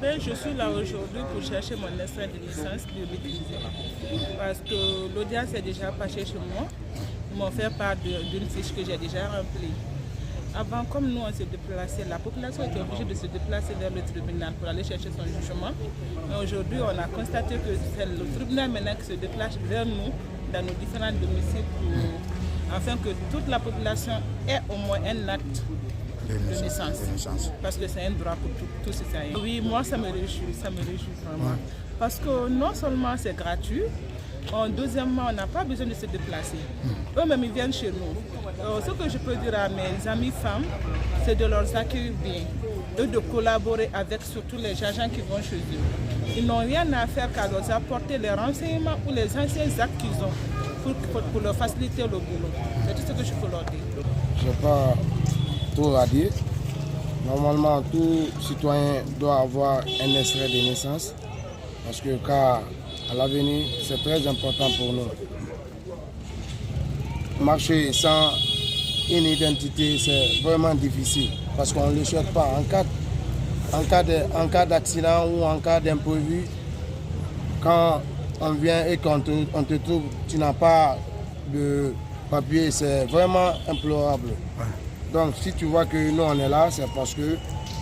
Ben, je suis là aujourd'hui pour chercher mon extrait de licence biométrisé. Parce que l'audience est déjà passée chez moi. Ils m'ont fait part d'une fiche que j'ai déjà remplie. Avant, comme nous on s'est déplacé, la population était obligée de se déplacer vers le tribunal pour aller chercher son jugement. Mais aujourd'hui, on a constaté que c'est le tribunal maintenant qui se déplace vers nous dans nos différents domiciles afin que toute la population ait au moins un acte de naissance. Parce que c'est un droit pour tous ces citoyens. Oui, moi ça me réjouit vraiment. Ouais. Parce que non seulement c'est gratuit, deuxièmement, on n'a pas besoin de se déplacer. Eux-mêmes, ils viennent chez nous. Ce que je peux dire à mes amis femmes, c'est de leur accueillir bien et de collaborer avec surtout les agents qui vont chez eux. Ils n'ont rien à faire qu'à leur apporter les renseignements ou les anciens actes qu'ils ont pour leur faciliter le boulot. C'est tout ce que je peux leur dire. Je n'ai pas tout à dire. Normalement, tout citoyen doit avoir un extrait de naissance parce que car à l'avenir, c'est très important pour nous. Marcher sans une identité, c'est vraiment difficile parce qu'on ne le souhaite pas. En cas d'accident ou en cas d'imprévu, quand on vient et qu'on te trouve, tu n'as pas de papier, c'est vraiment implorable. Donc si tu vois que nous on est là, c'est parce que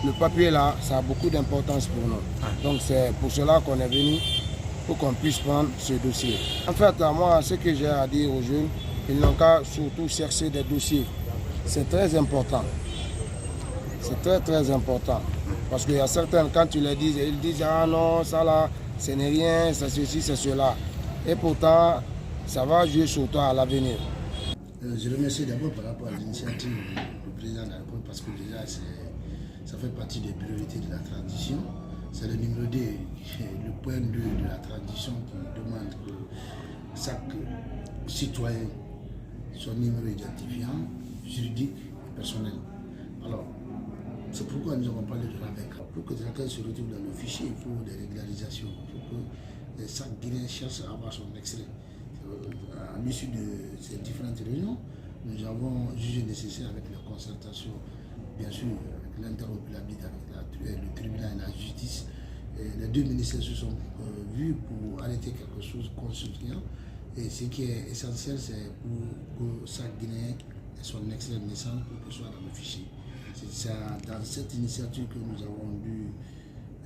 le papier là, ça a beaucoup d'importance pour nous. Donc c'est pour cela qu'on est venu, pour qu'on puisse prendre ce dossier. En fait, moi, ce que j'ai à dire aux jeunes, ils n'ont qu'à surtout chercher des dossiers. C'est très important. C'est très très important. Parce qu'il y a certains, quand tu les dis, ils disent ah non, ça là, ce n'est rien, c'est ceci, c'est cela. Et pourtant, ça va jouer sur toi à l'avenir. Je remercie d'abord par rapport à l'initiative du président de la République parce que déjà ça fait partie des priorités de la transition. C'est le numéro 2, le point 2 de la transition qui demande que chaque citoyen son numéro identifiant, juridique et personnel. Alors, c'est pourquoi nous avons parlé de l'AVEC. Pour que chacun se retrouve dans le fichier, il faut des régularisations, pour que chaque Guinéen cherche à avoir son extrait. À l'issue de ces différentes réunions, nous avons jugé nécessaire avec la concertation, bien sûr, avec l'interopérabilité avec le tribunal et la justice. Et les deux ministères se sont vus pour arrêter quelque chose consultant. Et ce qui est essentiel, c'est pour que chaque Guinéen ait son extrait de naissance pour qu'il soit dans le fichier. C'est dans cette initiative que nous avons dû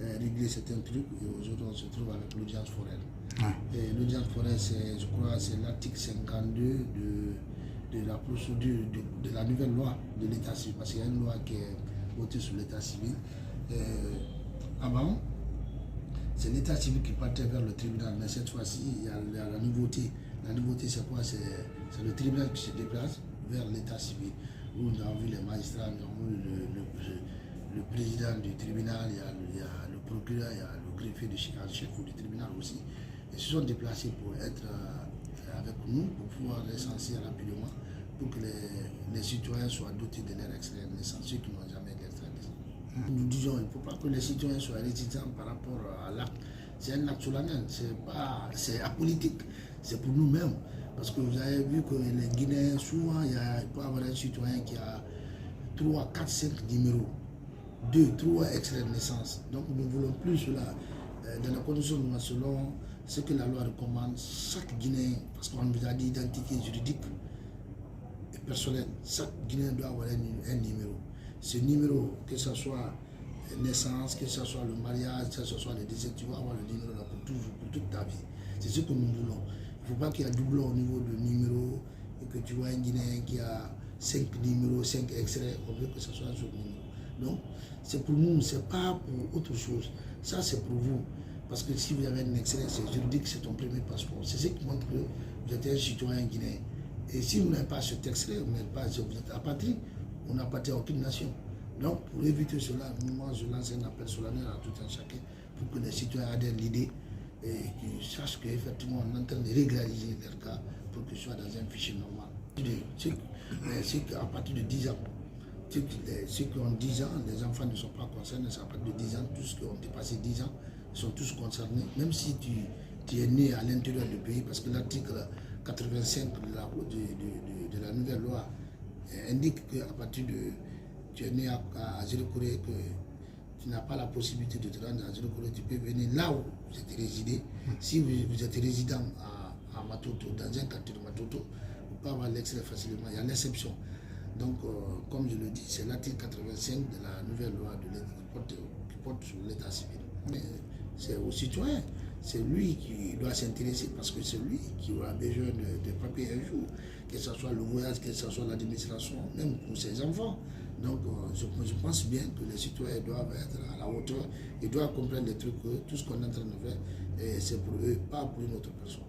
régler certains trucs et aujourd'hui on se trouve avec l'audience foraine. Et l'audience foraine, je crois, c'est l'article 52 de la procédure de la nouvelle loi de l'état civil, parce qu'il y a une loi qui est votée sur l'état civil. Avant, c'est l'état civil qui partait vers le tribunal, mais cette fois-ci, il y a la nouveauté. La nouveauté, c'est quoi? C'est le tribunal qui se déplace vers l'état civil. Où nous avons vu les magistrats, nous avons vu le président du tribunal, il y a le procureur, il y a le greffier en chef du tribunal aussi. Ils se sont déplacés pour être avec nous, pour pouvoir recenser rapidement, pour que les citoyens soient dotés de leur extrait de naissance, ceux qui n'ont jamais d'extrait de naissance. Nous disons, il ne faut pas que les citoyens soient réticents par rapport à l'acte. C'est un acte solennel, c'est apolitique, c'est pour nous-mêmes. Parce que vous avez vu que les Guinéens, souvent, il peut y avoir un citoyen qui a 3, 4, 5 numéros, 2, 3 extraits de naissance. Donc nous ne voulons plus cela. Dans les conditions selon ce que la loi recommande, chaque Guinéen, parce qu'on nous a dit identité juridique et personnelle, chaque Guinéen doit avoir un numéro. Ce numéro, que ce soit naissance, que ce soit le mariage, que ce soit le décès, tu vas avoir le numéro là pour toujours, pour toute ta vie. C'est ce que nous voulons. Il ne faut pas qu'il y ait un doublon au niveau du numéro et que tu vois un Guinéen qui a 5 numéros, 5 extraits, on veut que ce soit un seul numéro. Donc, c'est pour nous, ce n'est pas pour autre chose. Ça, c'est pour vous. Parce que si vous avez un extrait, c'est juridique, c'est ton premier passeport. C'est ce qui montre que vous êtes un citoyen guinéen. Et si vous n'avez pas cet extrait, vous êtes apatride, vous n'appartenez à aucune nation. Donc, pour éviter cela, moi, je lance un appel solennel à tout un chacun pour que les citoyens adhèrent l'idée et qu'ils sachent qu'effectivement, on est en train de régulariser leur cas pour qu'ils soient dans un fichier normal. C'est à partir de 10 ans. Ceux qui ont 10 ans, les enfants ne sont pas concernés, c'est à partir de 10 ans, tous ceux qui ont dépassé 10 ans sont tous concernés, même si tu es né à l'intérieur du pays, parce que l'article 85 de la nouvelle loi indique qu'à partir de tu es né à Zéro-Corée, que tu n'as pas la possibilité de te rendre dans une colonie, tu peux venir là où vous êtes résidé. Si vous êtes résident à Matoto, dans un quartier de Matoto, vous pouvez avoir l'extrait facilement. Il y a l'exception. Donc, comme je le dis, c'est l'article 85 de la nouvelle loi de qui porte sur l'état civil. Mais c'est au citoyen. C'est lui qui doit s'intéresser parce que c'est lui qui aura besoin de papier un jour, que ce soit le voyage, que ce soit l'administration, même pour ses enfants. Donc je pense bien que les citoyens doivent être à la hauteur, ils doivent comprendre les trucs, tout ce qu'on est en train de faire, c'est pour eux, pas pour une autre personne.